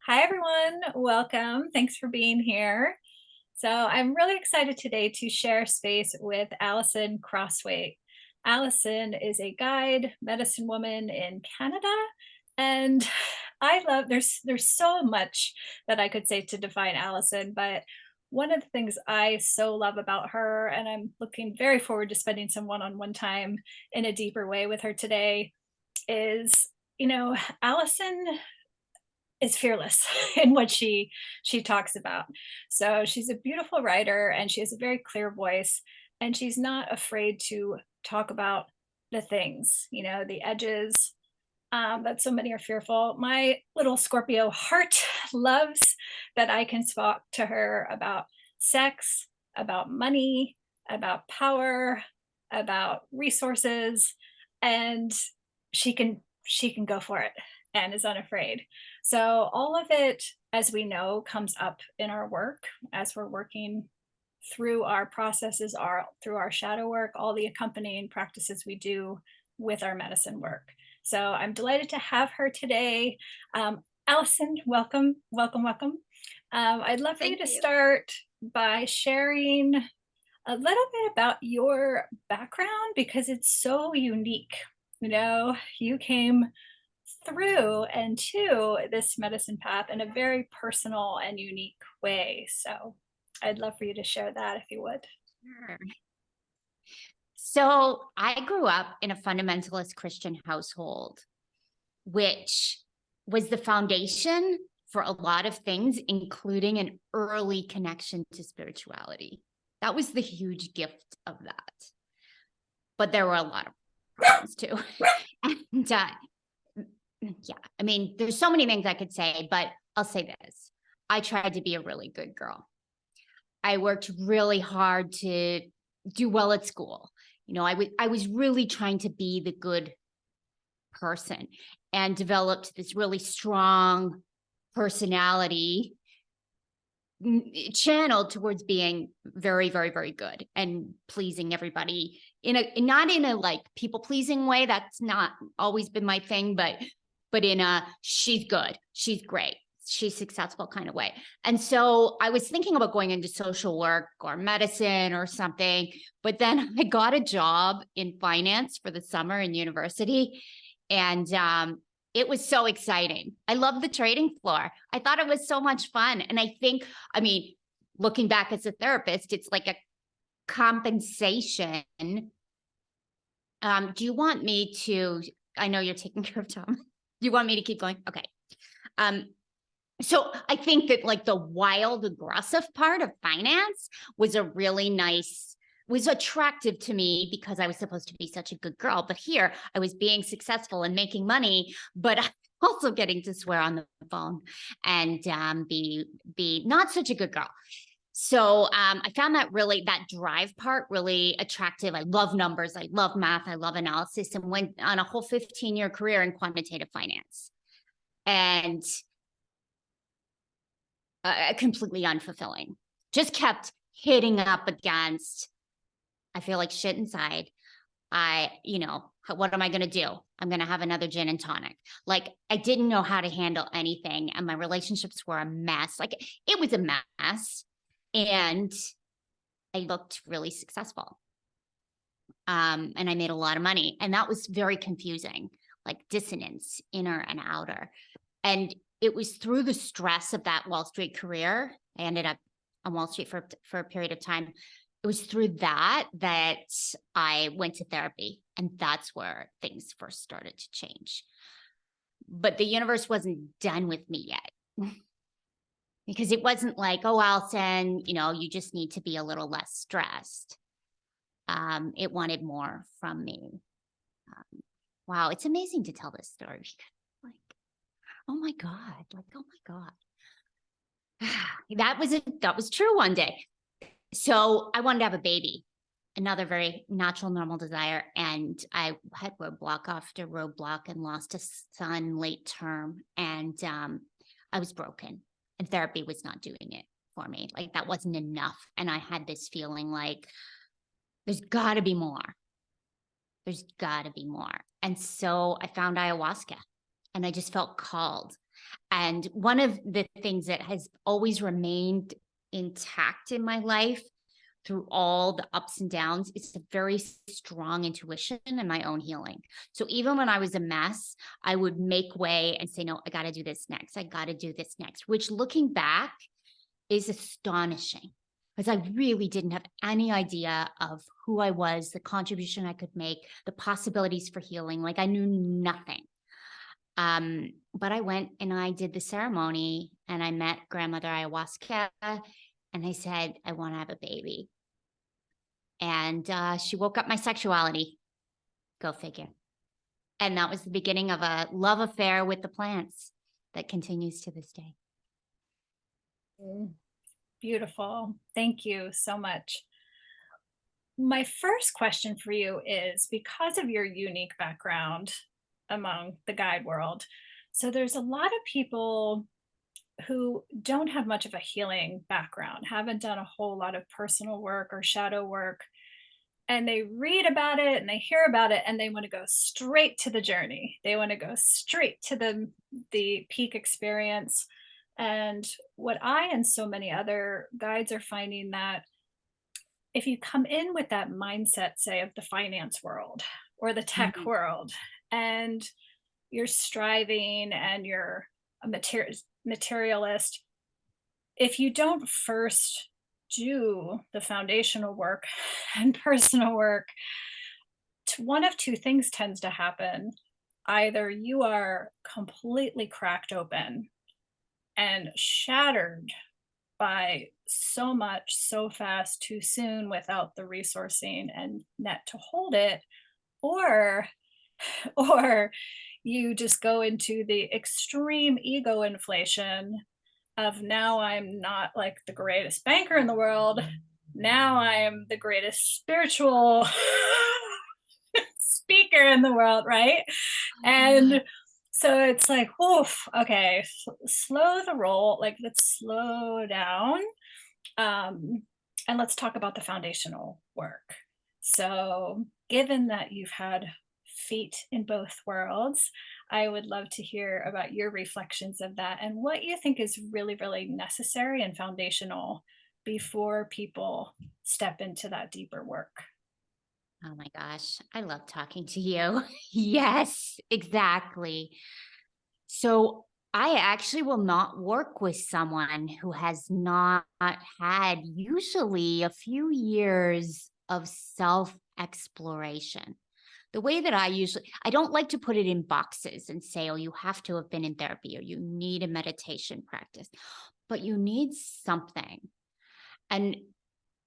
Hi, everyone. Welcome. Thanks for being here. So, I'm really excited today to share space with Alison Crossway. Alison is a guide medicine woman in Canada, and I love there's so much that I could say to define Alison, but one of the things I so love about her, and I'm looking very forward to spending some one-on-one time in a deeper way with her today, is Allison is fearless in what she talks about. So she's a beautiful writer and she has a very clear voice and she's not afraid to talk about the things, the edges that so many are fearful. My little Scorpio heart loves that I can talk to her about sex, about money, about power, about resources, and she can go for it and is unafraid. So all of it, as we know, comes up in our work as we're working through our processes, through our shadow work, all the accompanying practices we do with our medicine work. So I'm delighted to have her today. Alison, welcome, welcome, welcome. I'd love for you Thank to you. start by sharing a little bit about your background because it's so unique. You came through and to this medicine path in a very personal and unique way. So I'd love for you to share that if you would. Sure. So I grew up in a fundamentalist Christian household, which was the foundation for a lot of things, including an early connection to spirituality. That was the huge gift of that. But there were a lot of problems too. and yeah, I mean, there's so many things I could say, but I'll say this. I tried to be a really good girl. I worked really hard to do well at school. I was really trying to be the good person and developed this really strong personality channeled towards being very, very, very good and pleasing everybody not in a like people pleasing way. That's not always been my thing, but in a she's good, she's great, she's successful kind of way. And so I was thinking about going into social work or medicine or something, but then I got a job in finance for the summer in university. And it was so exciting. I loved the trading floor. I thought it was so much fun. And I mean, looking back as a therapist, it's like a compensation. Do you want me to? I know you're taking care of Tom. Do you want me to keep going? Okay. So I think that like the wild, aggressive part of finance was was attractive to me because I was supposed to be such a good girl. But here I was being successful and making money, but also getting to swear on the phone and be not such a good girl. So I found that drive part really attractive. I love numbers. I love math. I love analysis, and went on a whole 15-year career in quantitative finance. And completely unfulfilling. Just kept hitting up against, I feel like shit inside. What am I going to do? I'm going to have another gin and tonic. Like, I didn't know how to handle anything. And my relationships were a mess. Like, it was a mess. And I looked really successful. And I made a lot of money. And that was very confusing, like dissonance, inner and outer. And it was through the stress of that Wall Street career. I ended up on Wall Street for a period of time. It was through that I went to therapy, and that's where things first started to change. But the universe wasn't done with me yet. Because it wasn't like, oh, Alison, you just need to be a little less stressed. It wanted more from me. Wow, it's amazing to tell this story. Like, oh my God, that was true one day. So I wanted to have a baby, another very natural, normal desire. And I had roadblock after roadblock and lost a son late term. And I was broken, and therapy was not doing it for me. Like, that wasn't enough. And I had this feeling like, there's got to be more. There's got to be more. And so I found ayahuasca, and I just felt called. And one of the things that has always remained intact in my life through all the ups and downs is a very strong intuition and my own healing. So even when I was a mess, I would make way and say, no, I got to do this next. I got to do this next, which looking back is astonishing because I really didn't have any idea of who I was, the contribution I could make, the possibilities for healing. Like I knew nothing. But I went and I did the ceremony and I met grandmother ayahuasca and I said, I want to have a baby. And she woke up my sexuality. Go figure. And that was the beginning of a love affair with the plants that continues to this day. Beautiful. Thank you so much. My first question for you is because of your unique background among the guide world. So there's a lot of people who don't have much of a healing background, haven't done a whole lot of personal work or shadow work, and they read about it and they hear about it and they want to go straight to the journey. They want to go straight to the peak experience. And what I and so many other guides are finding that if you come in with that mindset, say, of the finance world or the tech Mhm. world, and you're striving and you're a materialist, if you don't first do the foundational work and personal work, one of two things tends to happen. Either you are completely cracked open and shattered by so much so fast too soon without the resourcing and net to hold it, or or you just go into the extreme ego inflation of now I'm not like the greatest banker in the world, now I am the greatest spiritual speaker in the world, right? And so it's like, oof, okay, slow the roll, like let's slow down, and let's talk about the foundational work. So, given that you've had feet in both worlds, I would love to hear about your reflections of that and what you think is really, really necessary and foundational before people step into that deeper work. Oh my gosh, I love talking to you. Yes, exactly. So I actually will not work with someone who has not had usually a few years of self exploration. The way that I don't like to put it in boxes and say, oh, you have to have been in therapy or you need a meditation practice, but you need something. And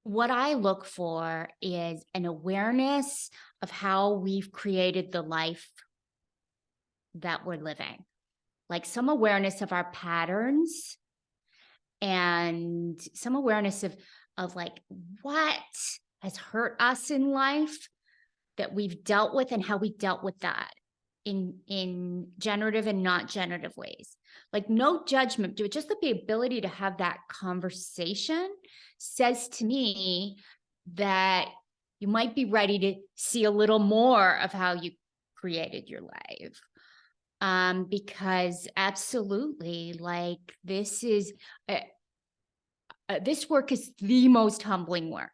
what I look for is an awareness of how we've created the life that we're living, like some awareness of our patterns and some awareness of like what has hurt us in life that we've dealt with and how we dealt with that in generative and not generative ways. Like no judgment, do it, just the ability to have that conversation says to me that you might be ready to see a little more of how you created your life. Because absolutely, like this work is the most humbling work.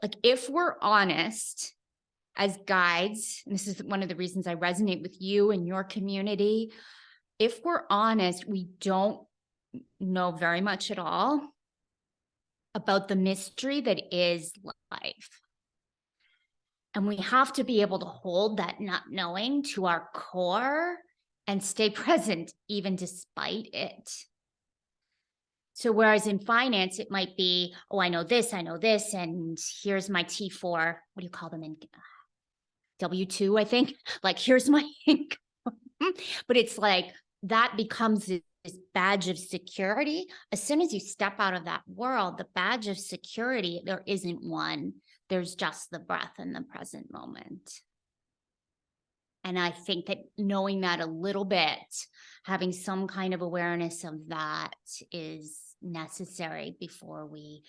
Like if we're honest as guides, and this is one of the reasons I resonate with you and your community, if we're honest, we don't know very much at all about the mystery that is life. And we have to be able to hold that not knowing to our core and stay present even despite it. So whereas in finance, it might be, oh, I know this, and here's my T4. What do you call them in W-2, I think? Like, here's my income. But it's like that becomes this badge of security. As soon as you step out of that world, the badge of security, there isn't one. There's just the breath in the present moment. And I think that knowing that a little bit, having some kind of awareness of that is necessary before we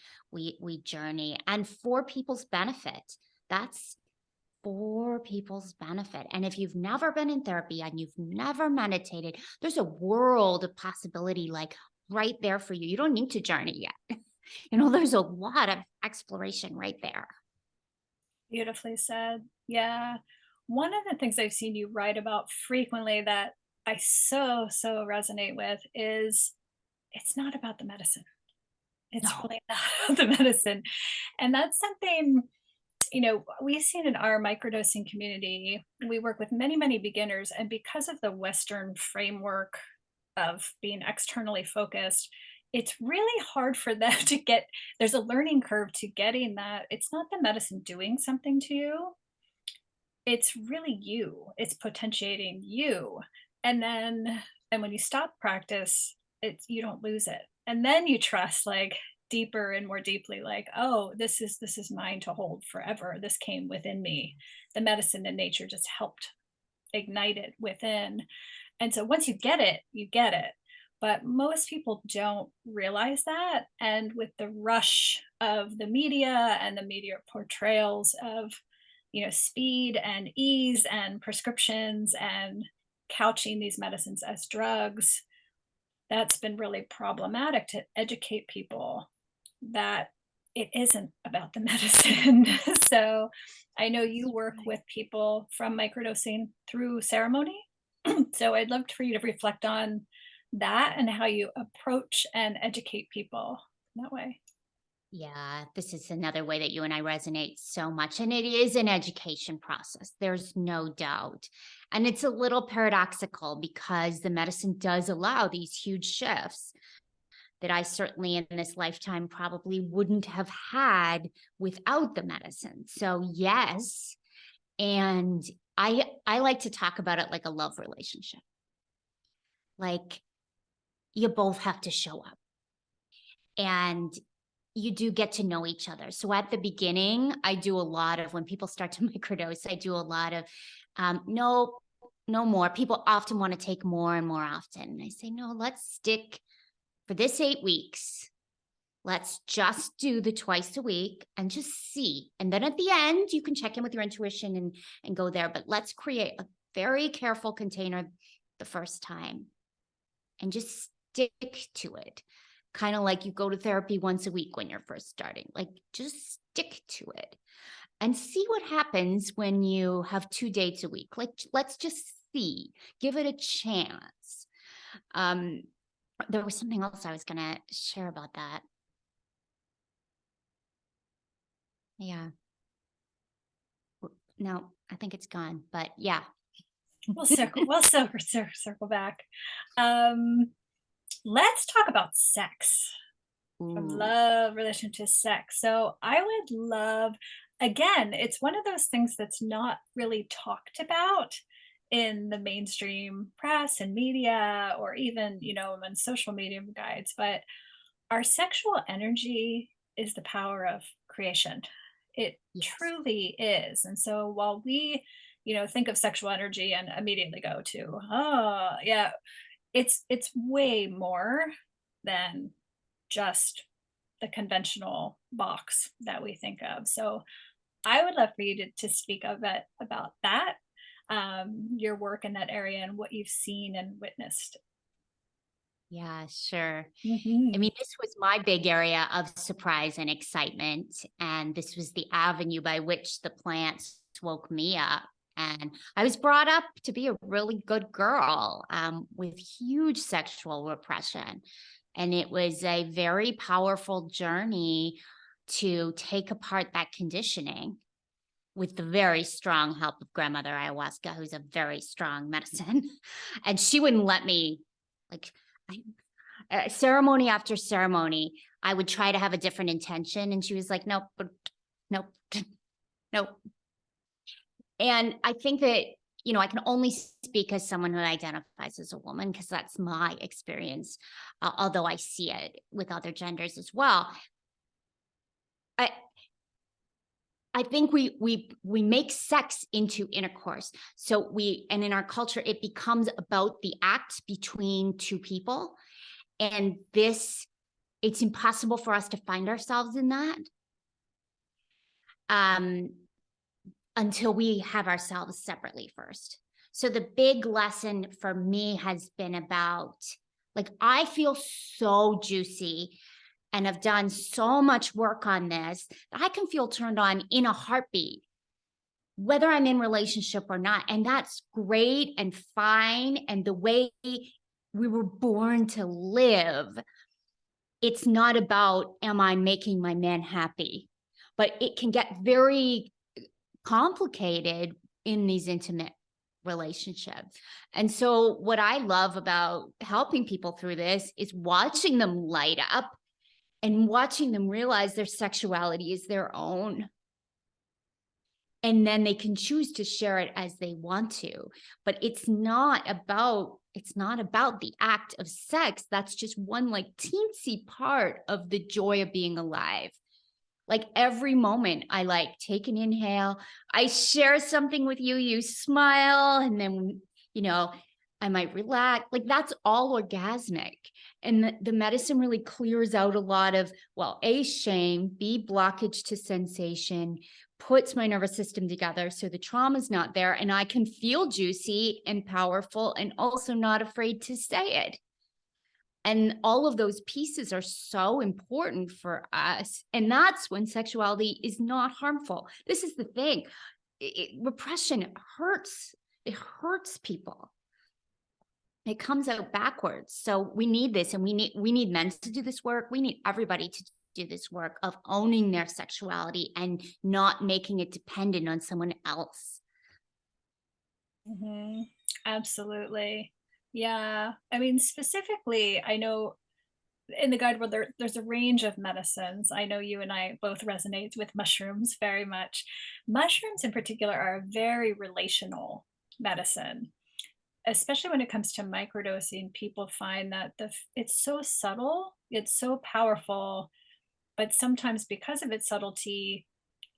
journey and for people's benefit. That's for people's benefit. And if you've never been in therapy and you've never meditated, there's a world of possibility like right there for you. You don't need to journey yet. There's a lot of exploration right there. Beautifully said. Yeah. One of the things I've seen you write about frequently that I so resonate with is it's not about the medicine. It's No. really not about the medicine. And that's something, we've seen in our microdosing community. We work with many beginners, and because of the Western framework of being externally focused, it's really hard for them to get there's a learning curve to getting that it's not the medicine doing something to you, it's really you. It's potentiating you. And then and when you stop practice, it's you don't lose it. And then you trust like deeper and more deeply like, oh, this is mine to hold forever. This came within me. The medicine and nature just helped ignite it within. And so once you get it, you get it. But most people don't realize that. And with the rush of the media and the media portrayals of, speed and ease and prescriptions and couching these medicines as drugs, that's been really problematic to educate people that it isn't about the medicine. So I know you work Right. with people from microdosing through ceremony. So I'd love for you to reflect on that and how you approach and educate people that way. Yeah, this is another way that you and I resonate so much. And it is an education process. There's no doubt. And it's a little paradoxical because the medicine does allow these huge shifts that I certainly in this lifetime probably wouldn't have had without the medicine. So, yes. And I like to talk about it like a love relationship. Like you both have to show up. And you do get to know each other. So at the beginning, I do a lot of when people start to microdose, I do a lot of no, no more. People often want to take more and more often. And I say, no, let's stick for this 8 weeks. Let's just do the twice a week and just see. And then at the end, you can check in with your intuition and go there. But let's create a very careful container the first time and just stick to it. Kind of like you go to therapy once a week when you're first starting. Like just stick to it and see what happens when you have 2 dates a week. Like let's just see, give it a chance. Um, there was something else I was gonna share about that. Yeah. No, I think it's gone. But yeah. We'll circle back. Um, let's talk about sex. From Ooh, love relation to sex. So I would love, again, it's one of those things that's not really talked about in the mainstream press and media or even, on social media guides, but our sexual energy is the power of creation. It yes. truly is. And so while we, think of sexual energy and immediately go to, oh, yeah, it's way more than just the conventional box that we think of. So I would love for you to speak of it about that, your work in that area and what you've seen and witnessed. Yeah, sure. I Hmm. mean, this was my big area of surprise and excitement. And this was the avenue by which the plants woke me up. And I was brought up to be a really good girl with huge sexual repression. And it was a very powerful journey to take apart that conditioning with the very strong help of grandmother ayahuasca, who's a very strong medicine. And she wouldn't let me, like, I, ceremony after ceremony, I would try to have a different intention. And she was like, nope, nope, nope. And I think that, I can only speak as someone who identifies as a woman because that's my experience, although I see it with other genders as well. I, I think we make sex into intercourse. So and in our culture, it becomes about the act between two people. And it's impossible for us to find ourselves in that. Um, until we have ourselves separately first. So the big lesson for me has been about, like, I feel so juicy and have done so much work on this that I can feel turned on in a heartbeat, whether I'm in relationship or not. And that's great and fine. And the way we were born to live, it's not about, am I making my man happy? But it can get very complicated in these intimate relationships. And so what I love about helping people through this is watching them light up and watching them realize their sexuality is their own. And then they can choose to share it as they want to. But it's not about the act of sex. That's just one like teensy part of the joy of being alive. Like every moment I like take an inhale, I share something with you, you smile, and then, I might relax. Like that's all orgasmic. And the medicine really clears out a lot of, well, A, shame, B, blockage to sensation, puts my nervous system together so the trauma's not there and I can feel juicy and powerful and also not afraid to say it. And all of those pieces are so important for us. And that's when sexuality is not harmful. This is the thing. Repression hurts. It hurts people. It comes out backwards. So we need this, and we need men to do this work. We need everybody to do this work of owning their sexuality and not making it dependent on someone else. Absolutely. Yeah. I mean, specifically, I know in the guide world there's a range of medicines. I know you and I both resonate with mushrooms very much. Mushrooms in particular are a very relational medicine, especially when it comes to microdosing. People find that it's so subtle, it's so powerful, but sometimes because of its subtlety,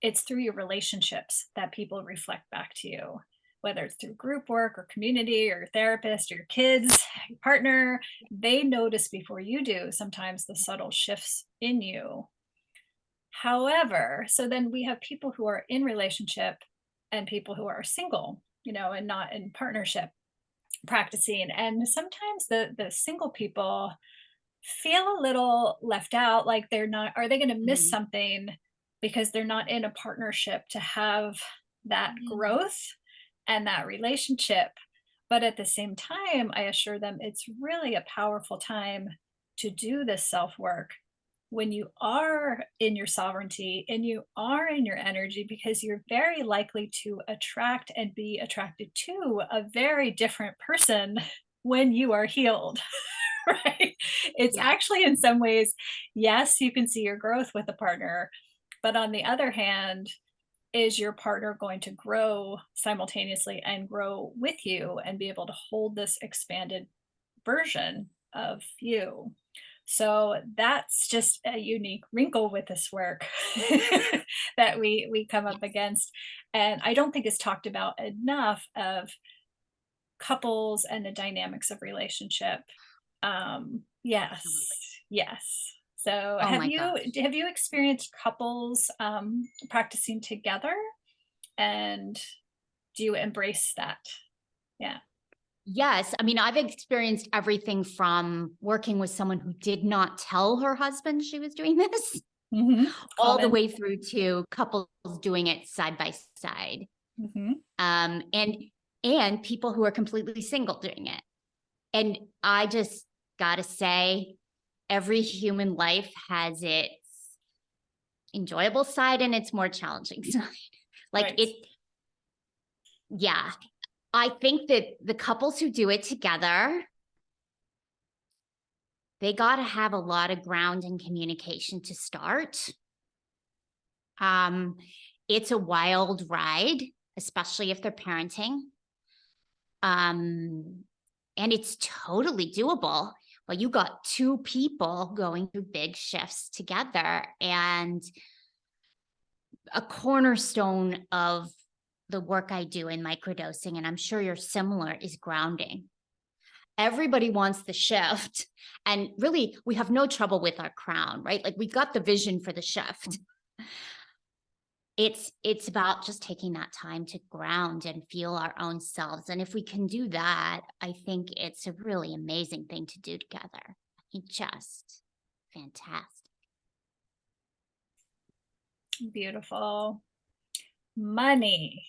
it's through your relationships that people reflect back to you, whether it's through group work or community or your therapist or your kids, your partner. They notice before you do sometimes the subtle shifts in you. However, so then we have people who are in relationship and people who are single, and not in partnership practicing. And sometimes the single people feel a little left out, like they're not, are they going to miss Mhm. something because they're not in a partnership to have that Mhm. growth and that relationship? But at the same time, I assure them it's really a powerful time to do this self work when you are in your sovereignty and you are in your energy, because you're very likely to attract and be attracted to a very different person when you are healed. Right? It's Yeah. actually in some ways, yes, you can see your growth with a partner, but on the other hand, is your partner going to grow simultaneously and grow with you and be able to hold this expanded version of you? So that's just a unique wrinkle with this work that we come up Yes. against. And I don't think it's talked about enough of couples and the dynamics of relationship. Absolutely. Yes, yes. So Oh my gosh. have you experienced couples practicing together, and do you embrace that? Yeah. Yes. I mean, I've experienced everything from working with someone who did not tell her husband she was doing this, all the Common. way through to couples doing it side by side. Hmm. Um, and and people who are completely single doing it. And I just gotta say, every human life has its enjoyable side and its more challenging side. Like Right. it, yeah. I think that the couples who do it together, they got to have a lot of ground and communication to start. Um, it's a wild ride, especially if they're parenting. Um, and it's totally doable. But you got two people going through big shifts together. And a cornerstone of the work I do in microdosing, and I'm sure you're similar, is grounding. Everybody wants the shift. And really, we have no trouble with our crown, right? Like we got the vision for the shift. it's about just taking that time to ground and feel our own selves. And if we can do that, I think it's a really amazing thing to do together. I mean, just fantastic. Beautiful. Money.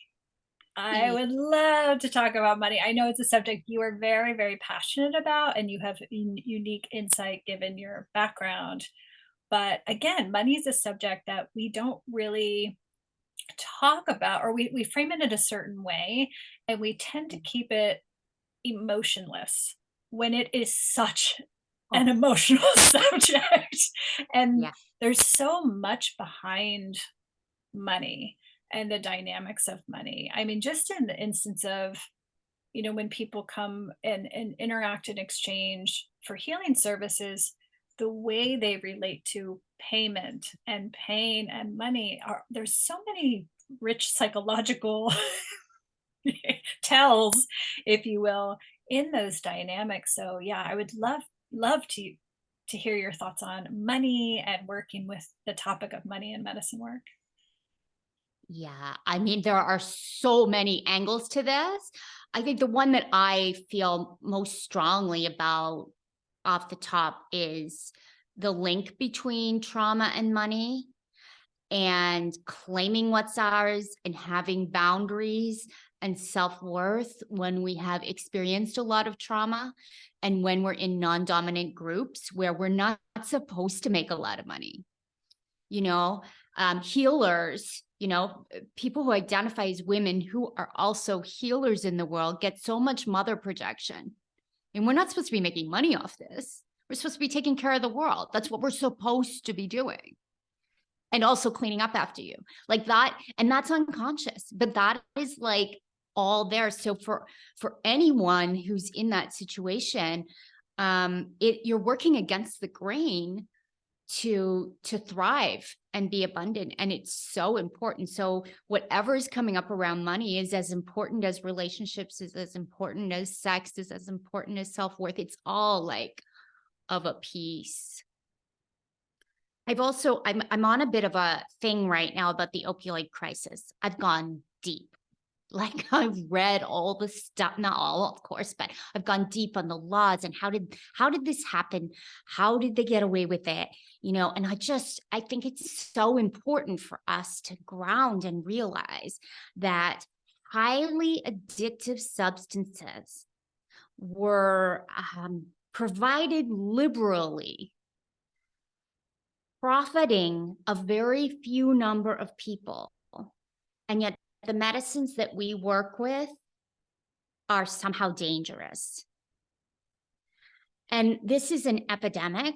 I Yeah. would love to talk about money. I know it's a subject you are very, very passionate about, and you have unique insight given your background. But again, money is a subject that we don't really talk about, or we frame it in a certain way, and we tend to keep it emotionless when it is such an Oh, emotional subject. And yeah. there's so much behind money and the dynamics of money. I mean, just in the instance of, when people come and interact and exchange for healing services, the way they relate to payment and pain and money there's so many rich psychological tells, if you will, in those dynamics. So yeah, I would love to hear your thoughts on money and working with the topic of money and medicine work. Yeah, I mean, there are so many angles to this. I think the one that I feel most strongly about off the top is the link between trauma and money, and claiming what's ours and having boundaries and self-worth when we have experienced a lot of trauma, and when we're in non-dominant groups where we're not supposed to make a lot of money. you know Healers, people who identify as women who are also healers in the world get so much mother projection, and we're not supposed to be making money off this. We're supposed to be taking care of the world. That's what we're supposed to be doing, and also cleaning up after you, like that. And that's unconscious, but that is like all there. So for anyone who's in that situation, you're working against the grain to thrive and be abundant, and it's so important. So whatever is coming up around money is as important as relationships, is as important as sex, is as important as self-worth. It's all like of a piece. I'm on a bit of a thing right now about the opioid crisis. I've gone deep. Like, I've read all the stuff, not all, of course, but I've gone deep on the laws and how did this happen? How did they get away with it? And I think it's so important for us to ground and realize that highly addictive substances were provided liberally, profiting a very few number of people. And yet the medicines that we work with are somehow dangerous. And this is an epidemic.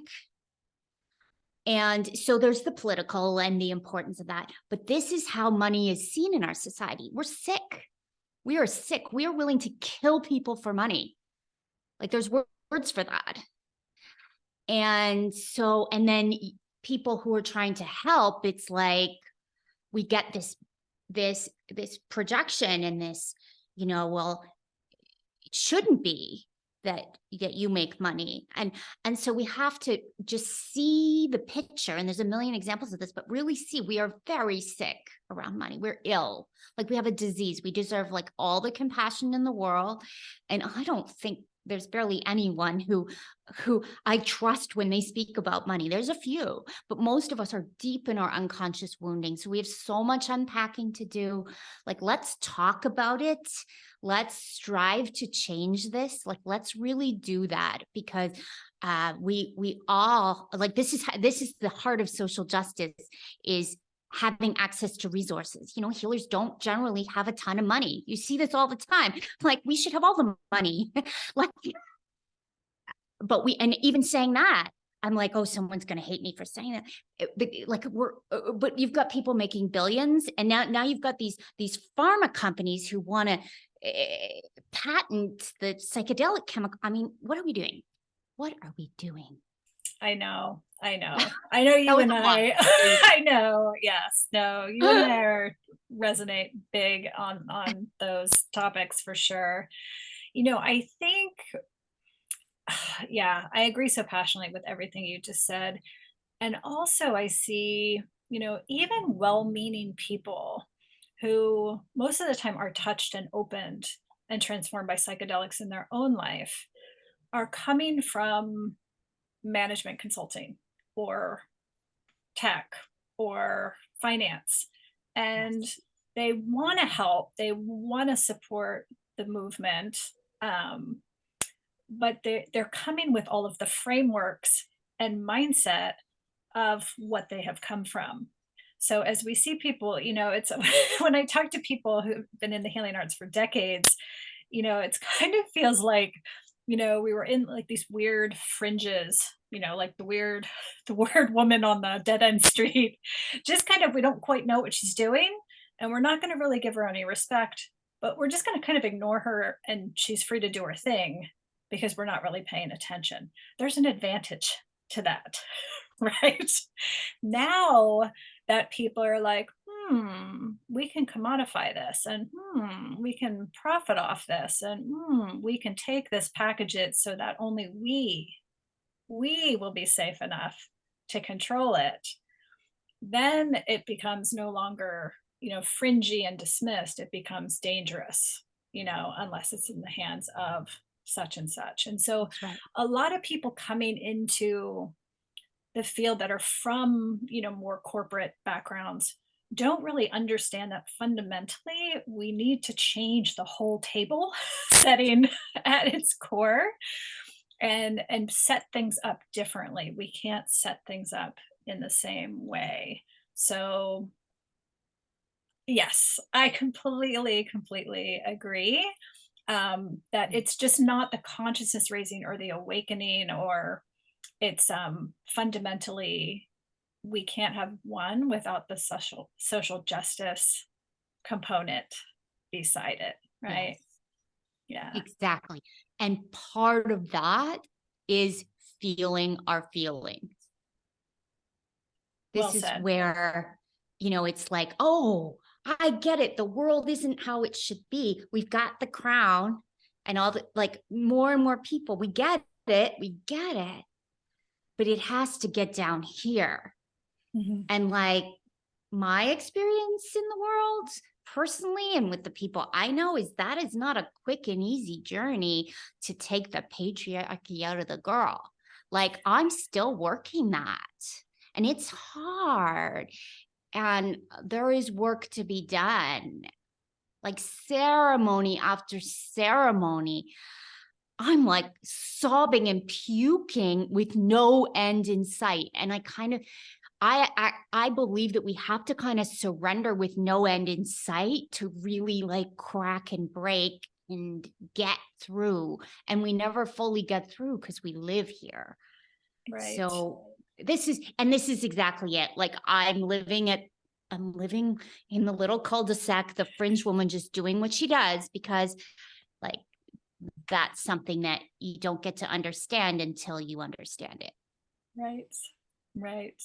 And so there's the political and the importance of that. But this is how money is seen in our society. We're sick. We are sick. We are willing to kill people for money. Like, there's words for that. And then people who are trying to help, it's like we get this projection and this, well, it shouldn't be that you make money. And so we have to just see the picture. And there's a million examples of this, but really see, we are very sick around money. We're ill. Like, we have a disease. We deserve like all the compassion in the world. And I don't think there's barely anyone who I trust when they speak about money. There's a few, but most of us are deep in our unconscious wounding. So we have so much unpacking to do. Like, let's talk about it. Let's strive to change this. Like, let's really do that, because we all, like, this is the heart of social justice, is having access to resources. Healers don't generally have a ton of money. You see this all the time. Like, we should have all the money. Like, and even saying that, I'm like, oh, someone's going to hate me for saying that. But you've got people making billions, and now you've got these pharma companies who want to patent the psychedelic chemical. I mean, what are we doing? What are we doing? I know. I know. I know That you was and a lot. I I know. Yes. No, you and I resonate big on those topics for sure. I think yeah, I agree so passionately with everything you just said. And also I see even well-meaning people who most of the time are touched and opened and transformed by psychedelics in their own life are coming from management consulting or tech or finance. And Yes. they want to help, they want to support the movement. Um, but they're coming with all of the frameworks and mindset of what they have come from. So as we see people, it's when I talk to people who've been in the healing arts for decades, it's kind of feels like, we were in like these weird fringes, like the weird woman on the dead end street. Just kind of, we don't quite know what she's doing, and we're not going to really give her any respect, but we're just going to kind of ignore her and she's free to do her thing because we're not really paying attention. There's an advantage to that, right? Now that people are like, we can commodify this, and we can profit off this, and we can take this, package it so that only we will be safe enough to control it. Then it becomes no longer, fringy and dismissed. It becomes dangerous, unless it's in the hands of such and such. And so That's right. a lot of people coming into the field that are from, more corporate backgrounds don't really understand that fundamentally we need to change the whole table setting at its core, and set things up differently. We can't set things up in the same way. So yes, I completely agree, that it's just not the consciousness raising or the awakening, or it's fundamentally we can't have one without the social justice component beside it, right? Yes. Yeah, Exactly. And part of that is feeling our feelings. well This is said. where, it's like, oh, I get it. The world isn't how it should be. We've got the crown and all the, like, more and more people. We get it. We get it. But it has to get down here. Mhm. And like my experience in the world personally and with the people I know is that is not a quick and easy journey to take the patriarchy out of the girl. Like I'm still working that and it's hard and there is work to be done. Like ceremony after ceremony, I'm like sobbing and puking with no end in sight. And I kind of I believe that we have to kind of surrender with no end in sight to really like crack and break and get through. And we never fully get through because we live here. Right. So this is exactly it. Like I'm living in the little cul-de-sac, the fringe woman just doing what she does because like that's something that you don't get to understand until you understand it. Right. Right.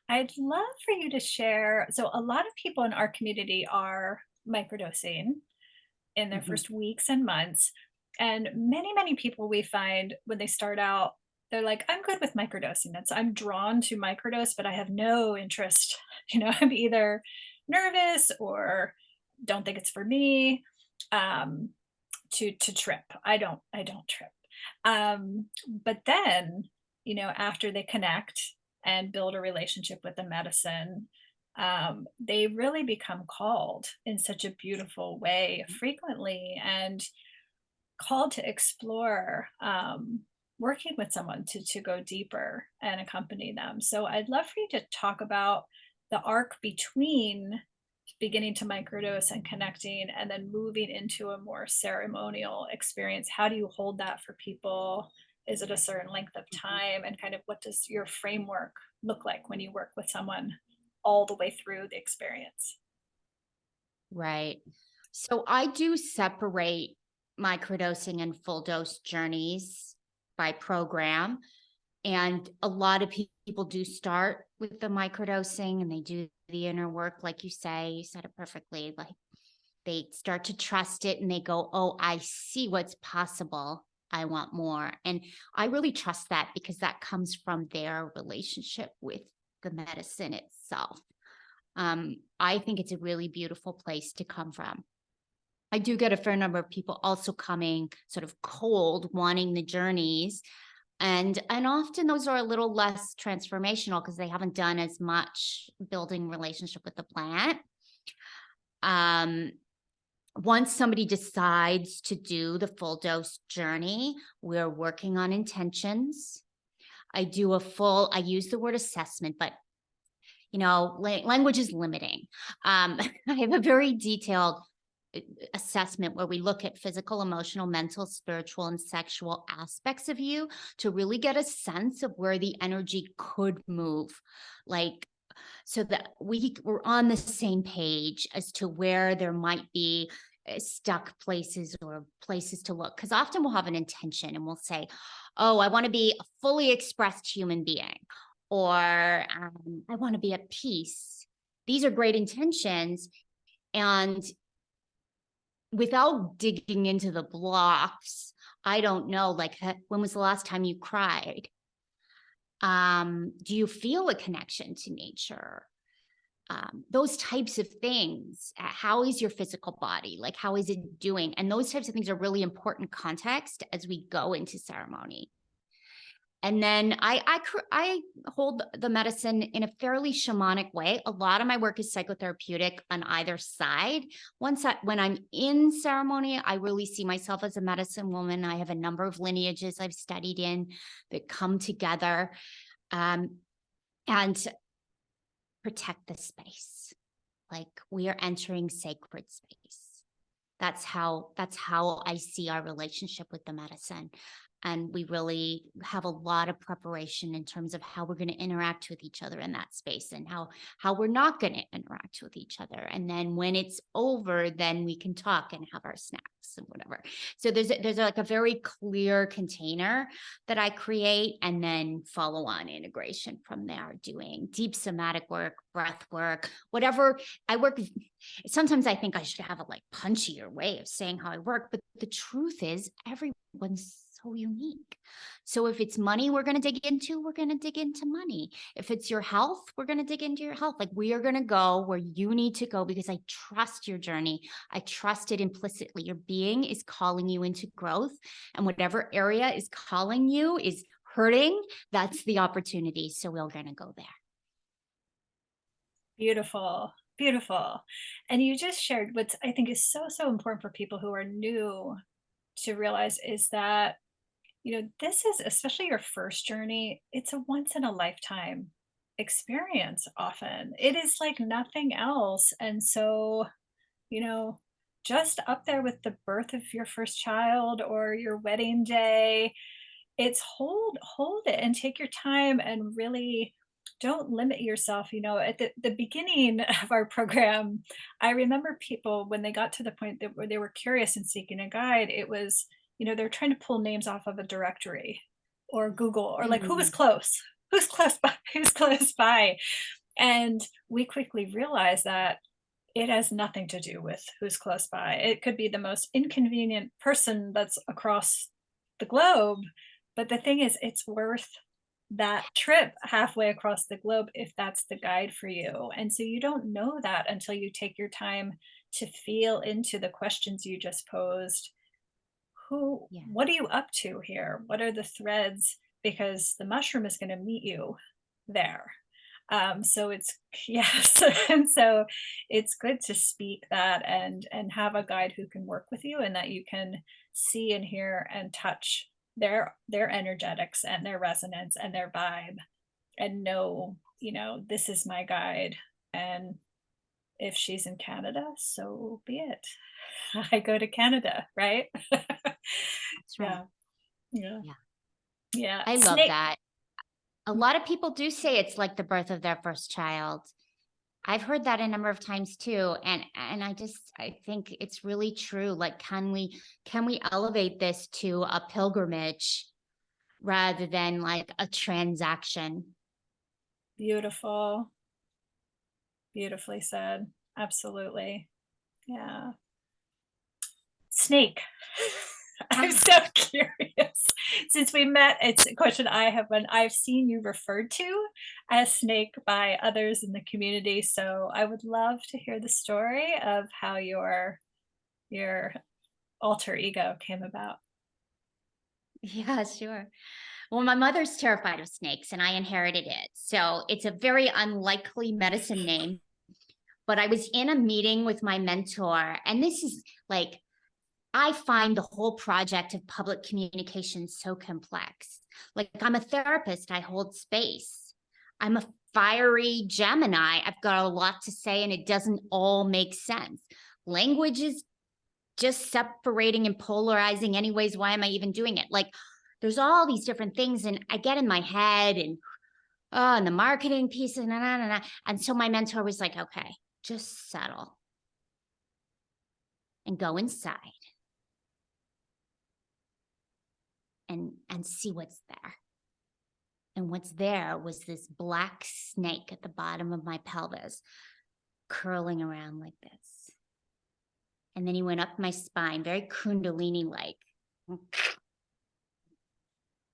I'd love for you to share. So, a lot of people in our community are microdosing in their Mhm. first weeks and months. And many people we find when they start out, they're like, I'm good with microdosing. I'm drawn to microdose, but I have no interest. I'm either nervous or don't think it's for me. Um, to trip. I don't trip. But then, after they connect and build a relationship with the medicine, they really become called in such a beautiful way frequently, and called to explore, working with someone to go deeper and accompany them. So I'd love for you to talk about the arc between beginning to microdose and connecting and then moving into a more ceremonial experience. How do you hold that for people? Is it a certain length of time? And kind of what does your framework look like when you work with someone all the way through the experience? Right. So I do separate microdosing and full dose journeys by program. And a lot of people do start with the microdosing and they do the inner work, like you said it perfectly. Like they start to trust it and they go, oh, I see what's possible. I want more. And I really trust that because that comes from their relationship with the medicine itself. I think it's a really beautiful place to come from. I do get a fair number of people also coming sort of cold, wanting the journeys. And often those are a little less transformational because they haven't done as much building relationship with the plant. Um, Once somebody decides to do the full dose journey, we're working on intentions. I use the word assessment, but language is limiting. I have a very detailed assessment where we look at physical, emotional, mental, spiritual, and sexual aspects of you to really get a sense of where the energy could move. Like, so that we're on the same page as to where there might be stuck places or places to look. Because often we'll have an intention and we'll say, oh, I want to be a fully expressed human being, or I want to be at peace. These are great intentions. And without digging into the blocks, I don't know, like, when was the last time you cried? Do you feel a connection to nature? Those types of things. How is your physical body? Like, how is it doing? And those types of things are really important context as we go into ceremony. And then I hold the medicine in a fairly shamanic way. A lot of my work is psychotherapeutic on either side. When I'm in ceremony, I really see myself as a medicine woman. I have a number of lineages I've studied in that come together and protect the space. Like, we are entering sacred space. That's how I see our relationship with the medicine. And we really have a lot of preparation in terms of how we're going to interact with each other in that space, and how we're not going to interact with each other. And then when it's over, then we can talk and have our snacks and whatever. So there's like a very clear container that I create, and then follow on integration from there, doing deep somatic work, breath work, whatever. Sometimes I think I should have a like punchier way of saying how I work, but the truth is everyone's so unique. So if it's money we're going to dig into money. If it's your health, we're going to dig into your health. Like, we are going to go where you need to go, because I trust your journey. I trust it implicitly. Your being is calling you into growth, and whatever area is calling you is hurting. That's the opportunity. So we're going to go there. Beautiful, beautiful. And you just shared what I think is so, so important for people who are new to realize is that, this is, especially your first journey, it's a once in a lifetime experience often. It is like nothing else. And so, you know, just up there with the birth of your first child or your wedding day, it's hold it and take your time and really don't limit yourself. At the beginning of our program, I remember people when they got to the point that where they were curious and seeking a guide, it was, they're trying to pull names off of a directory or Google, or like, Mm, who's close by, who's close by. And we quickly realized that it has nothing to do with who's close by. It could be the most inconvenient person that's across the globe, but the thing is, it's worth that trip halfway across the globe if that's the guide for you. And so you don't know that until you take your time to feel into the questions you just posed. yeah. What are you up to here? What are the threads? Because the mushroom is going to meet you there. So it's yes, and so it's good to speak that and have a guide who can work with you, and that you can see and hear and touch their energetics and their resonance and their vibe, and know, this is my guide. And if she's in Canada, so be it. I go to Canada, right? That's right. Yeah, yeah, Yeah. yeah. I love Snake. that. A lot of people do say it's like the birth of their first child. I've heard that a number of times too. And I think it's really true. Like, can we elevate this to a pilgrimage rather than like a transaction? Beautiful. Beautifully said. Absolutely. Yeah. Snake. I'm Ah, so curious. since we met, it's a question I have when I've seen you referred to as Snake by others in the community. So I would love to hear the story of how your alter ego came about. Yeah, sure. Well, my mother's terrified of snakes and I inherited it. So it's a very unlikely medicine name. But I was in a meeting with my mentor, and this is like, I find the whole project of public communication so complex. Like, I'm a therapist, I hold space. I'm a fiery Gemini. I've got a lot to say, and it doesn't all make sense. Language is just separating and polarizing, anyways. Why am I even doing it? Like, there's all these different things, and I get in my head, and and the marketing pieces, and so my mentor was like, okay, just settle and go inside and see what's there. And what's there was this black snake at the bottom of my pelvis, curling around like this. And then he went up my spine, very Kundalini like.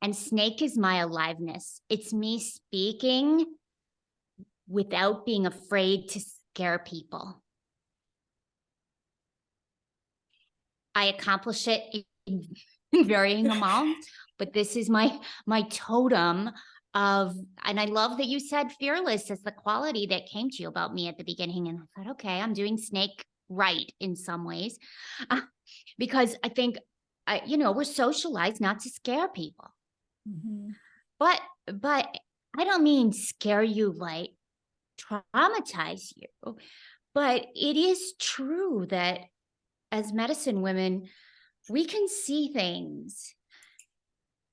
And snake is my aliveness. It's me speaking without being afraid to scare people. I accomplish it in varying amounts, but this is my totem of, and I love that you said fearless as the quality that came to you about me at the beginning. And I thought, okay, I'm doing snake right in some ways, because I think, we're socialized not to scare people, Mhm. but I don't mean scare you like traumatize you, but it is true that as medicine women, we can see things,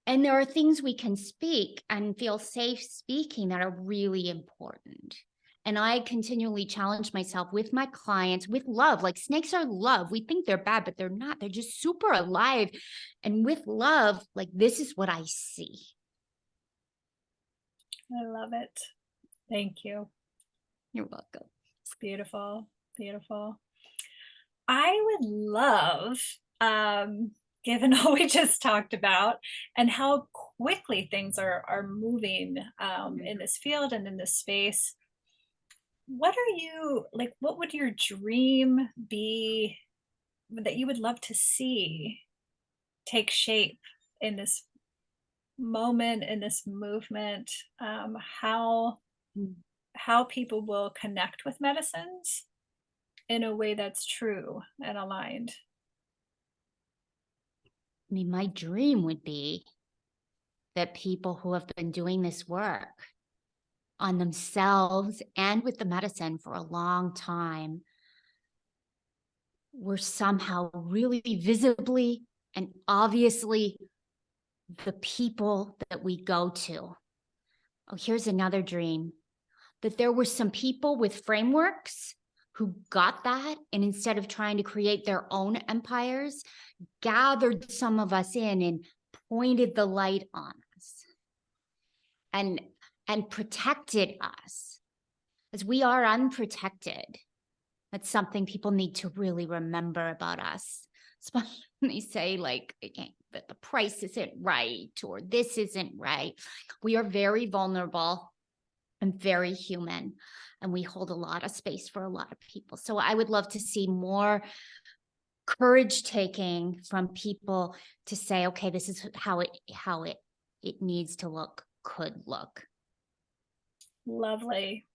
and there are things we can speak and feel safe speaking that are really important. And I continually challenge myself with my clients with love. Like, snakes are love. We think they're bad, but they're not. They're just super alive. And with love, like, this is what I see. I love it. Thank you. You're welcome. It's beautiful, beautiful. I would love, given all we just talked about and how quickly things are moving in this field and in this space, what are you like? What would your dream be that you would love to see take shape in this moment, in this movement? How Mm. how people will connect with medicines in a way that's true and aligned. I mean, my dream would be that people who have been doing this work on themselves and with the medicine for a long time were somehow really visibly and obviously the people that we go to. Oh, here's another dream, that there were some people with frameworks who got that, and instead of trying to create their own empires, gathered some of us in and pointed the light on us and protected us, as we are unprotected. That's something people need to really remember about us, especially when they say, like, that the price isn't right or this isn't right. We are very vulnerable and very human, and we hold a lot of space for a lot of people. So I would love to see more courage taking from people to say, okay, this is how it needs to look, could look. Lovely.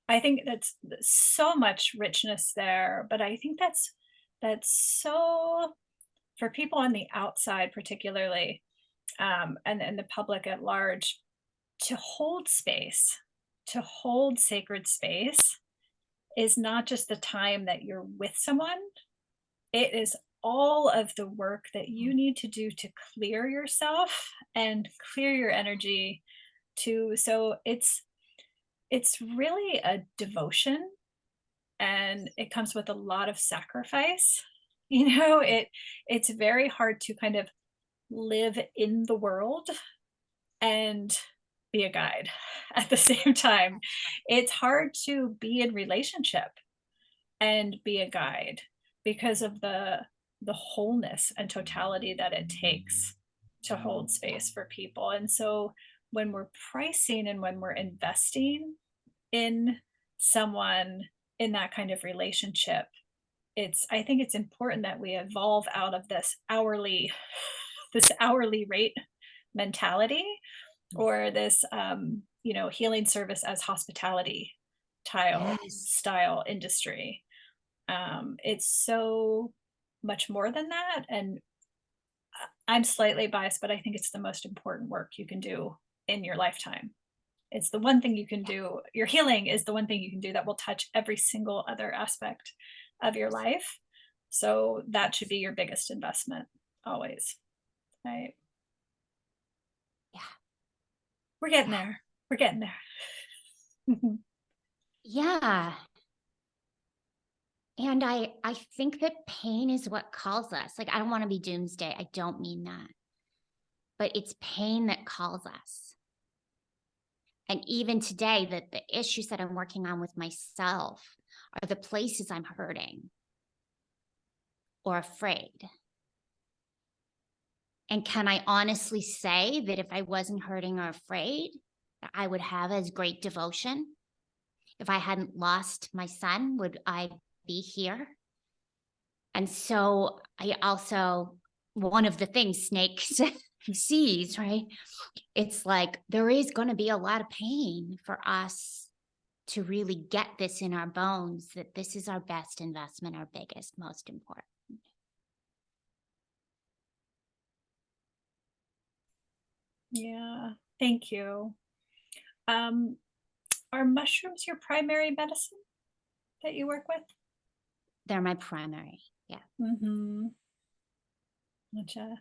I think that's so much richness there, but I think that's so for people on the outside, particularly, and the public at large, to hold space, to hold sacred space is not just the time that you're with someone. It is all of the work that you need to do to clear yourself and clear your energy to so it's really a devotion and it comes with a lot of sacrifice. It's very hard to kind of live in the world and be a guide at the same time. It's hard to be in relationship and be a guide because of the wholeness and totality that it takes. to hold space for people. And so when we're pricing and when we're investing in someone in that kind of relationship, I think it's important that we evolve out of this hourly rate mentality, or this healing service as hospitality Yes. style industry. It's so much more than that, and I'm slightly biased, but I think it's the most important work you can do in your lifetime. It's the one thing you can do. Your healing is the one thing you can do that will touch every single other aspect of your life. So that should be your biggest investment always, right? Yeah. We're getting Yeah. there. We're getting there. Yeah. And I think that pain is what calls us. Like, I don't want to be doomsday. I don't mean that. But it's pain that calls us. And even today, the issues that I'm working on with myself are the places I'm hurting or afraid. And can I honestly say that if I wasn't hurting or afraid, that I would have as great devotion? If I hadn't lost my son, would I be here? And so I also, one of the things snakes sees, right? It's like there is going to be a lot of pain for us to really get this in our bones that this is our best investment, our biggest, most important. Yeah, thank you. Um, are mushrooms your primary medicine that you work with? They're my primary. Yeah. Mm-hmm. Gotcha.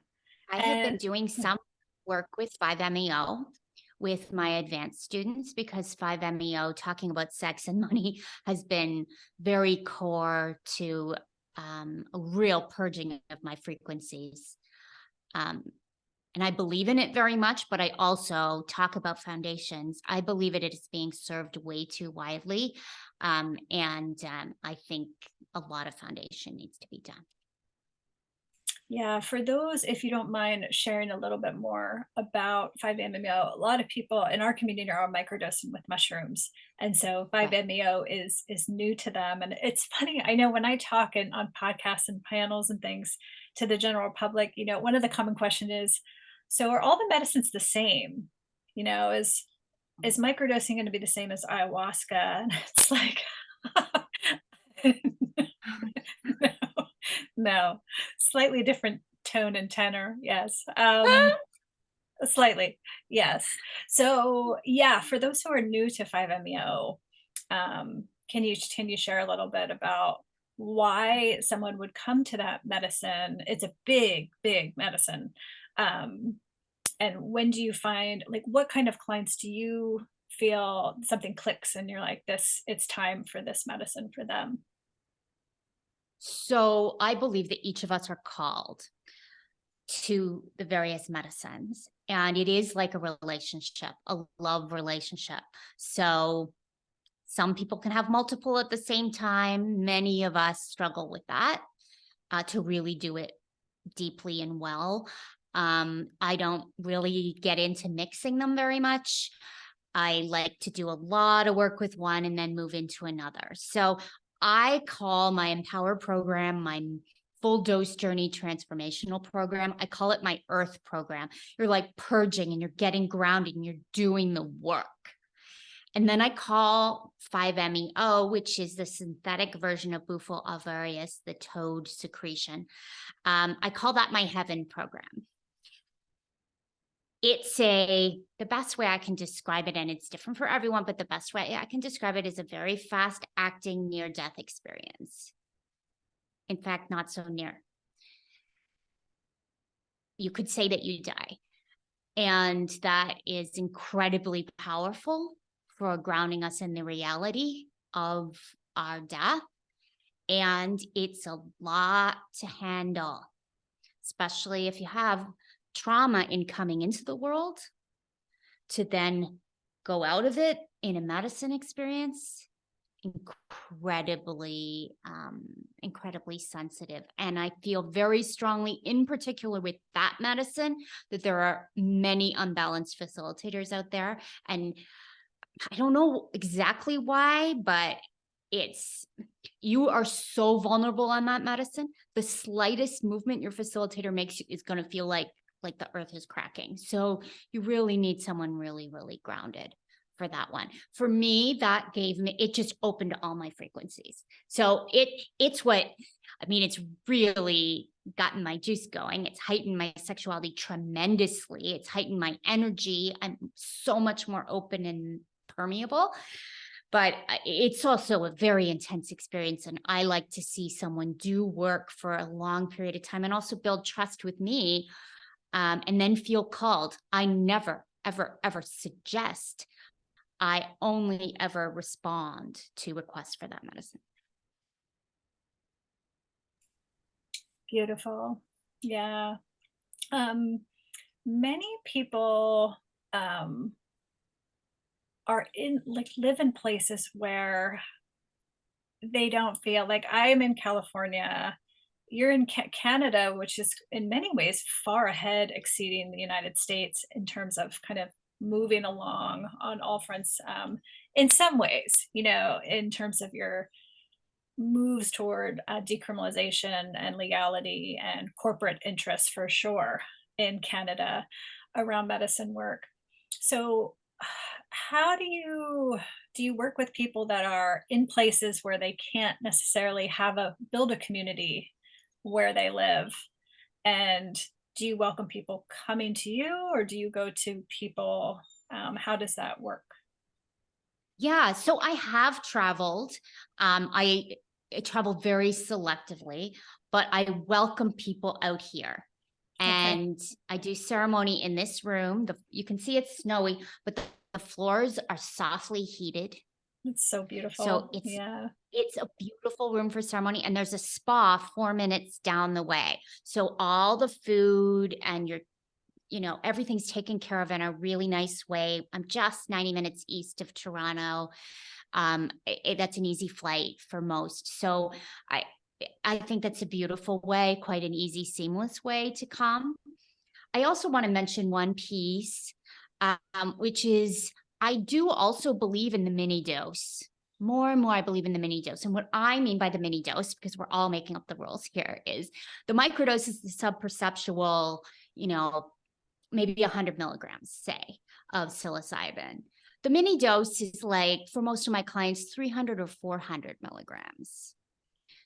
I have been And doing some work with 5-MeO with my advanced students because 5-MeO, talking about sex and money, has been very core to a real purging of my frequencies. Um, and I believe in it very much, but I also talk about foundations. I believe it is being served way too widely. I think a lot of foundation needs to be done. yeah, for those, if you don't mind sharing a little bit more about 5-MeO, a lot of people in our community are microdosing with mushrooms, and so Right. 5-MeO is new to them. And it's funny, I know when I talk on podcasts and panels and things to the general public, one of the common question is, so are all the medicines the same? You know, is microdosing going to be the same as ayahuasca? And it's like, no, no, slightly different tone and tenor. Yes. Slightly. Yes. So, yeah, for those who are new to 5-MeO, can you share a little bit about why someone would come to that medicine? It's a big, big medicine. Um, and when do you find, like, what kind of clients do you feel something clicks and you're like, it's time for this medicine for them? So I believe that each of us are called to the various medicines. And it is like a relationship, a love relationship. So some people can have multiple at the same time. Many of us struggle with that to really do it deeply and well. I don't really get into mixing them very much. I like to do a lot of work with one and then move into another. So I call my Empower program my full dose journey transformational program. I call it my earth program. You're like purging and you're getting grounded and you're doing the work. And then I call 5-MeO, which is the synthetic version of Bufo alvarius, the toad secretion. I call that my heaven program. The best way I can describe it, and it's different for everyone, but the best way I can describe it is a very fast acting near death experience. In fact, not so near. You could say that you die. And that is incredibly powerful for grounding us in the reality of our death. And it's a lot to handle, especially if you have trauma in coming into the world, to then go out of it in a medicine experience. incredibly sensitive. And I feel very strongly, in particular with that medicine, that there are many unbalanced facilitators out there. And I don't know exactly why, but it's you are so vulnerable on that medicine. The slightest movement your facilitator makes is going to feel like the earth is cracking. So you really need someone really, really grounded for that one. For me, that gave me, it just opened all my frequencies. So it's what, I mean, it's really gotten my juice going. It's heightened my sexuality tremendously. It's heightened my energy. I'm so much more open and permeable. But it's also a very intense experience. And I like to see someone do work for a long period of time and also build trust with me, and then feel called. I never, ever, ever suggest. I only ever respond to requests for that medicine. Beautiful. Yeah. Um, Many people are in like live in places where they don't feel like I am in California. You're in Canada, which is in many ways far ahead, exceeding the United States in terms of kind of moving along on all fronts. In some ways, in terms of your moves toward decriminalization and legality and corporate interests for sure in Canada around medicine work. So, how do you work with people that are in places where they can't necessarily have a build a community where they live? And do you welcome people coming to you, or do you go to people? How does that work? Yeah, so I have traveled. I travel very selectively, but I welcome people out here. Okay, And I do ceremony in this room. You can see it's snowy, but the floors are softly heated. it's so So beautiful. Yeah, it's a beautiful room for ceremony. And there's a spa 4 minutes down the way. So all the food and everything's taken care of in a really nice way. I'm just 90 minutes east of Toronto. That's an easy flight for most. So I I think that's a beautiful way, quite an easy, seamless way to come. I also want to mention one piece, which is I do also believe in the mini dose. More and more, I believe in the mini dose. And what I mean by the mini dose, because we're all making up the rules here, is the microdose is the subperceptual, maybe 100 milligrams, say, of psilocybin. The mini dose is like, for most of my clients, 300 or 400 milligrams.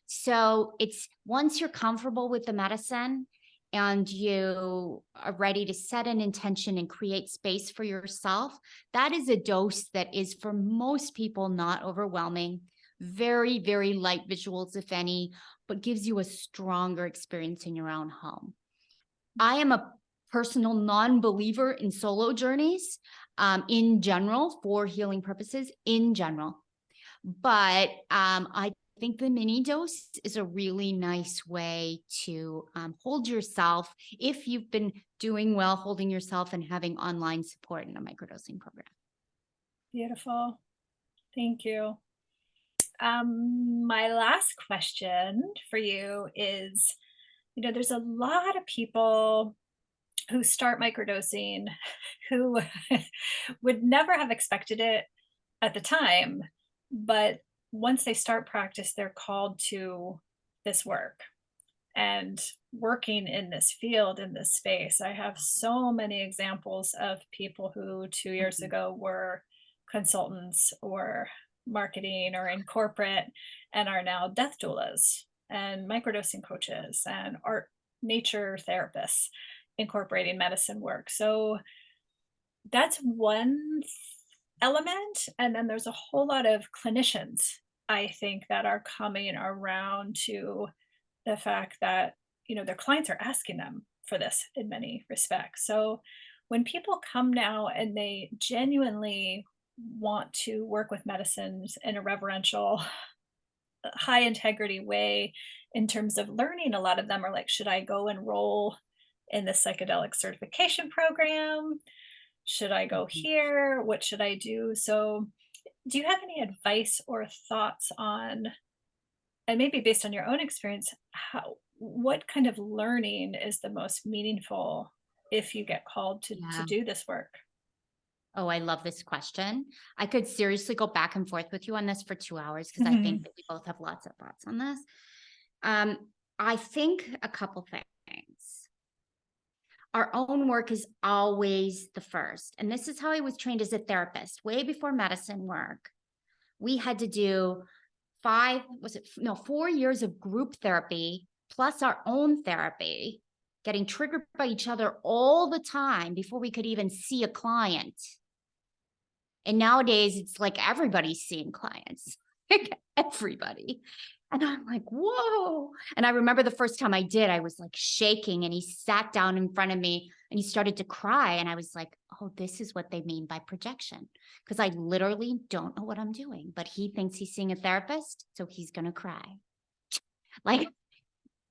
So it's once you're comfortable with the medicine and you are ready to set an intention and create space for yourself, that is a dose that is for most people not overwhelming, very, very light visuals, if any, but gives you a stronger experience in your own home. I am a personal non-believer in solo journeys, in general, for healing purposes in general. But I think the mini dose is a really nice way to hold yourself if you've been doing well holding yourself and having online support in a microdosing program. beautiful. Thank you. My last question for you is, there's a lot of people who start microdosing who would never have expected it at the time, but once they start practice, they're called to this work and working in this field, in this space. I have so many examples of people who 2 years Mhm. ago were consultants or marketing or in corporate and are now death doulas and microdosing coaches and art nature therapists incorporating medicine work. So that's one element. And then there's a whole lot of clinicians, I think, that are coming around to the fact that, their clients are asking them for this in many respects. So when people come now and they genuinely want to work with medicines in a reverential, high integrity way, in terms of learning, a lot of them are like, should I go enroll in the psychedelic certification program? Should I go Mhm. here? What should I do? So Do you have any advice or thoughts on, and maybe based on your own experience, how what kind of learning is the most meaningful if you get called to Yeah. do this work? Oh, I love this question. I could seriously go back and forth with you on this for 2 hours because I think Mhm. that we both have lots of thoughts on this. Um, I think a couple things. Our own work is always the first. And this is how I was trained as a therapist, way before medicine work. We had to do 4 years of group therapy plus our own therapy, getting triggered by each other all the time before we could even see a client. And nowadays, it's like everybody's seeing clients, like everybody. And I'm like, whoa. And I remember the first time I did, I was like shaking, and he sat down in front of me and he started to cry. And I was like, oh, this is what they mean by projection. Because I literally don't know what I'm doing, but he thinks he's seeing a therapist. So he's going to cry. Like,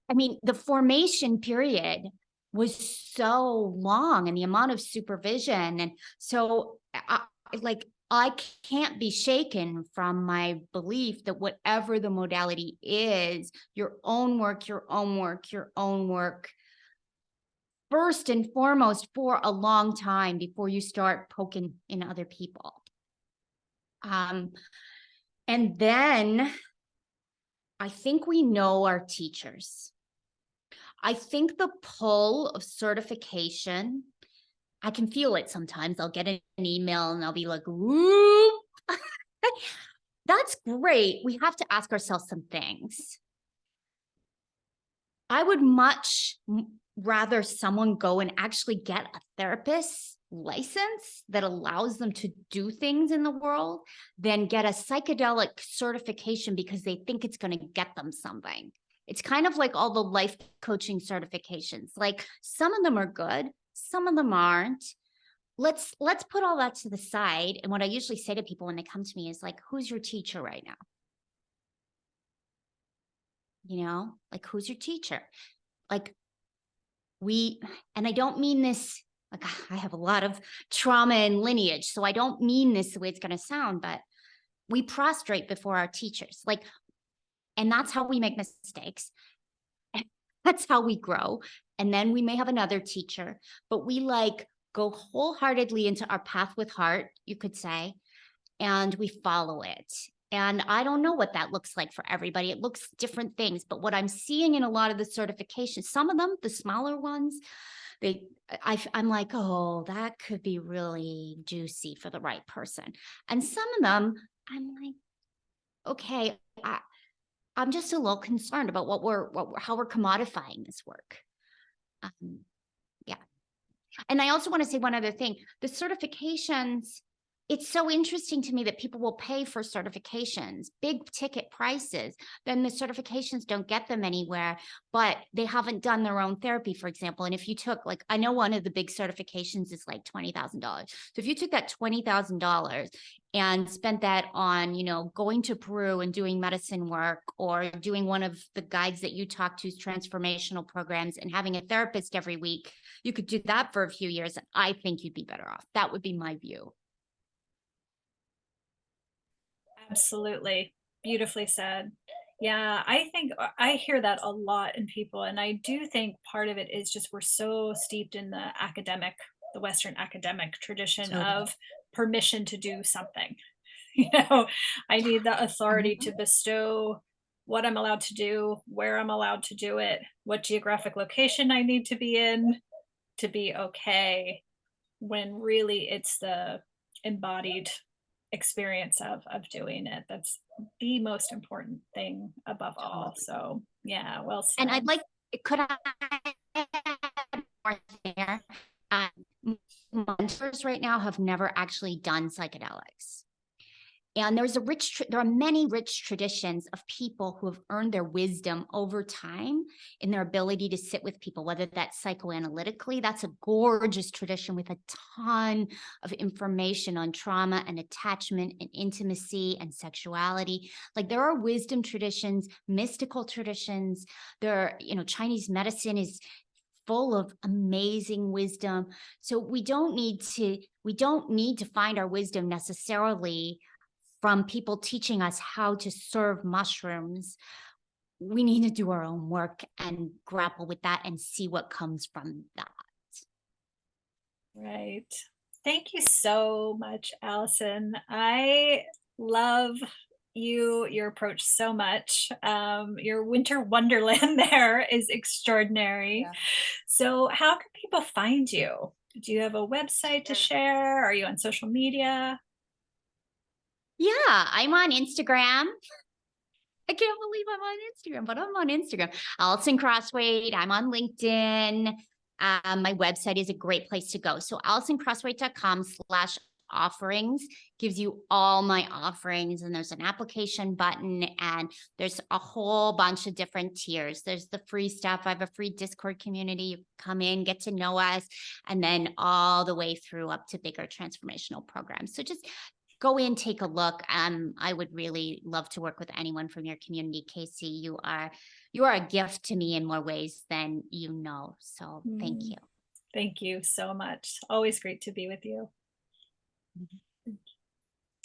I mean, the formation period was so long, and the amount of supervision. And so like I can't be shaken from my belief that whatever the modality is, your own work, your own work, your own work, first and foremost for a long time before you start poking in other people. Um, and then I think we know our teachers. I think the pull of certification, I can feel it sometimes. I'll get an email and I'll be like, whoop. That's great. We have to ask ourselves some things. I would much rather someone go and actually get a therapist license that allows them to do things in the world than get a psychedelic certification because they think it's going to get them something. It's kind of like all the life coaching certifications. Like some of them are good, some of them aren't. Let's put all that to the side. And what I usually say to people when they come to me is like, who's your teacher right now? Like who's your teacher? Like and I don't mean this, like I have a lot of trauma and lineage, so I don't mean this the way it's going to sound, but we prostrate before our teachers. Like, and that's how we make mistakes. That's how we grow. And then we may have another teacher, but we like go wholeheartedly into our path with heart, you could say, and we follow it. And I don't know what that looks like for everybody. It looks different things, but what I'm seeing in a lot of the certifications, some of them, the smaller ones, I'm like, oh, that could be really juicy for the right person. And some of them, I'm like, okay, I'm just a little concerned about how we're commodifying this work. Um, yeah. And I also want to say one other thing. The certifications, it's so interesting to me that people will pay for certifications, big ticket prices. Then the certifications don't get them anywhere, but they haven't done their own therapy, for example. And if you took, like, I know one of the big certifications is like $20,000. So if you took that $20,000 and spent that on, going to Peru and doing medicine work, or doing one of the guides that you talk to's transformational programs and having a therapist every week, you could do that for a few years. And I think you'd be better off. That would be my view. Absolutely. Beautifully said. Yeah, I think I hear that a lot in people. And I do think part of it is just we're so steeped in the Western academic tradition Totally. of permission to do something. You know, I need the authority Mhm. to bestow what I'm allowed to do, where I'm allowed to do it, what geographic location I need to be in to be okay, when really it's the embodied experience of doing it that's the most important thing above all. Totally. So yeah, well And I'd said. like, could I add more there? Mentors right now have never actually done psychedelics. And there are many rich traditions of people who have earned their wisdom over time in their ability to sit with people, whether that's psychoanalytically. That's a gorgeous tradition with a ton of information on trauma and attachment and intimacy and sexuality. Like there are wisdom traditions, mystical traditions. Chinese medicine is full of amazing wisdom. So we don't need to find our wisdom necessarily from people teaching us how to serve mushrooms, we need to do our own work and grapple with that and see what comes from that. Right. Thank you so much, Allison. I love your approach so much. Your winter wonderland there is extraordinary. Yeah. So, how can people find you? Do you have a website to Sure. share? Are you on social media? Yeah, I'm on Instagram. I can't believe I'm on Instagram, but I'm on Instagram. Alison Crosswade. I'm on LinkedIn. My website is a great place to go. So AlisonCrosswade.com/offerings gives you all my offerings, and there's an application button, and there's a whole bunch of different tiers. There's the free stuff. I have a free Discord community. You come in, get to know us, and then all the way through up to bigger transformational programs. So just go in, take a look. I would really love to work with anyone from your community, Casey. You are a gift to me in more ways than you know. So thank Mm, you. thank you so much. Always great to be with you. Mhm. Thank